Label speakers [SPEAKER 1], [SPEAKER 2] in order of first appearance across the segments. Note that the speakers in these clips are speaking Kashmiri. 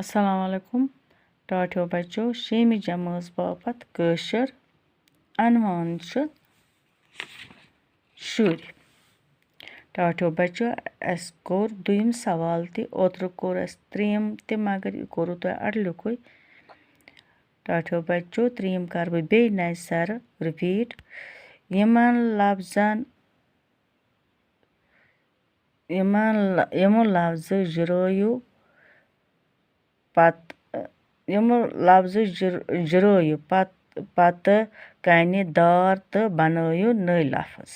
[SPEAKER 1] السلام علیکم ٹاٹھیو بچو شیمہِ جمٲژ باپتھ کٲشُر عنوان چھُ شُرۍ ٹاٹھیو بچو اَسہِ کوٚر دوٚیِم سوال تہِ اوترٕ کوٚر اَسہِ ترٛیٚیِم تہِ مگر یہِ کوٚروٕ تۄہہِ اَڈلیُکُے ٹاٹھیو بچو ترٛیٚیِم کَرٕ بہٕ بیٚیہِ نَیہِ سَرٕ رِپیٖٹ یِمو لفظٕ جُرٲیِو پتہٕ کَنہِ دار تہٕ بنٲیِو نٔے لفظ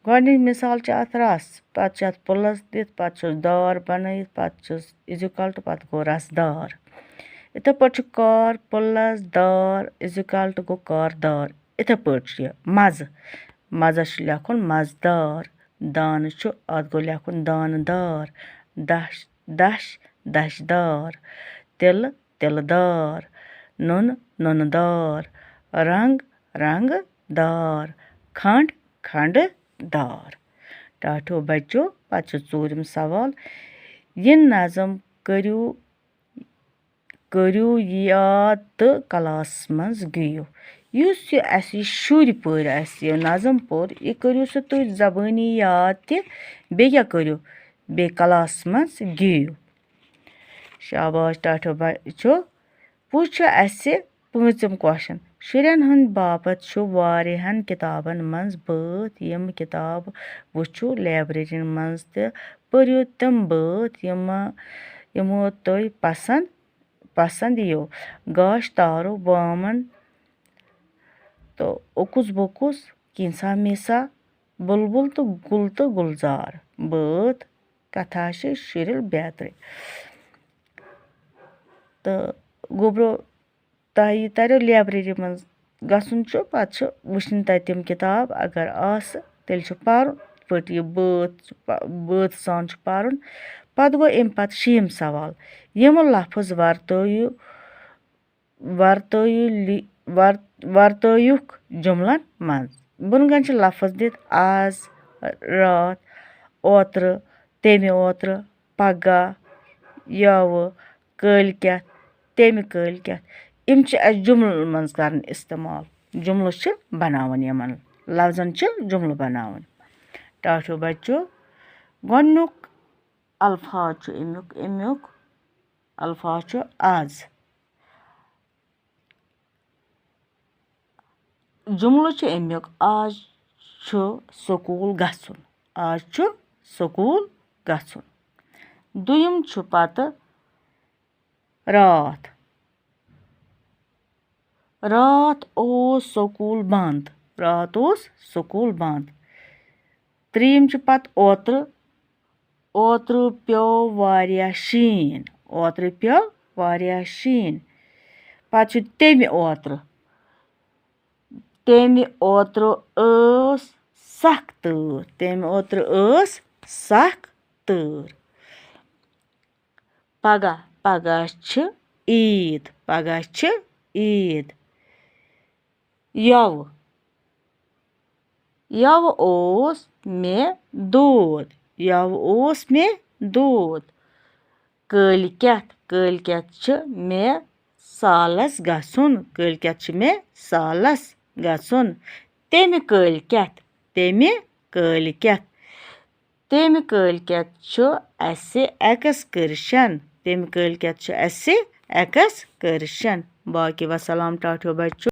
[SPEAKER 1] گۄڈنِچ مِثال چھِ اَتھ رَس پتہٕ چھِ اَتھ پٕلس دِتھ پتہٕ چھُس دار بنٲیِتھ پتہٕ چھُس اِزِکَل ٹُہ پتہٕ گوٚو رَسہٕ دار یِتھَے پٲٹھۍ چھُ کار پٕلس دار اِزِکَل ٹُہ گوٚو کاردار یِتھَے پٲٹھۍ چھُ یہِ مَزَس چھُ لیکھُن مزٕدار دانہٕ چھُ اَتھ گوٚو لیکھُن دانہٕ دار دَچھ دار تِلہٕ دار نُنہٕ دار رنٛگہٕ دار کھنٛڈٕ دار ٹاٹھیو بچو پتہٕ چھُ ژوٗرِم سوال یہِ نظم کٔرِو یاد تہٕ کلاسس منٛز گِیِو یُس یہِ اَسہِ یہِ شُرۍ پٔرۍ اَسہِ یہِ نظم پوٚر یہِ کٔرِو سا تُہۍ زبٲنی یاد تہِ بیٚیہِ کیٛاہ کٔرِو بیٚیہِ کلاسس منٛز گِیِو شاباش ٹاٹھیو بچو وۄنۍ چھُ اَسہِ پوٗنٛژِم کوسچن شُرٮ۪ن ہٕنٛدۍ باپتھ چھُ واریاہن کِتابن منٛز بٲتھ یِم کِتابہٕ وٕچھِو لیبرٔری منٛز تہِ پٔرِو تِم بٲتھ یِمو تۄہہِ پسنٛد یِیو گاشتارو بامن تہٕ اوٚکُس بوٚکُس کینٛژھا مینٛژھا بُلبُل تہٕ گُلزار بٲتھ کتھا چھِ شُرِل بیترِ تہٕ گوٚبرو تۄہہِ تریو لیبرٔری منٛز گژھُن چھُ پتہٕ چھُ وٕچھِنۍ تتہِ تِم کِتاب اگر آسہٕ تیٚلہِ چھُ پرُن یِتھ پٲٹھۍ یہِ بٲتھ سان چھُ پرُن پتہٕ گوٚو امہِ پتہٕ شیٚیِم سوال یِمہٕ لفظ ورتٲیُکھ جُملن منٛز بۄنہٕ کَنہِ چھِ لفظ دِتھ آز راتھ اوترٕ تمہِ اوترٕ پگاہ یوٕ کٲلۍکٮ۪تھ تمہِ کٲلۍکٮ۪تھ یِم چھِ اَسہِ جُملن منٛز کَرٕنۍ اِستعمال جُملہٕ چھِ بناوٕنۍ یِمن لفظن چھِ جُملہٕ بناوٕنۍ ٹاٹھیو بچو گۄڈنیُک الفاظ چھُ امیُک الفاظ چھُ آز جُملہٕ چھُ امیُک آز چھُ سکوٗل گژھُن دوٚیِم چھُ پتہٕ راتھ اوس سکوٗل بنٛد ترٛیٚیِم چھُ پتہٕ اوترٕ پیوٚو واریاہ شیٖن پتہٕ چھُ تمہِ اوترٕ ٲس سخ تۭر پگاہ چھِ عیٖد یوٕ اوس مےٚ دود کٲلۍکٮ۪تھ چھِ مےٚ سالس گژھُن تمہِ کٲلۍکٮ۪تھ چھُ اَسہِ ایکٕسکرشن باقی وسلام ٹاٹھیو بچو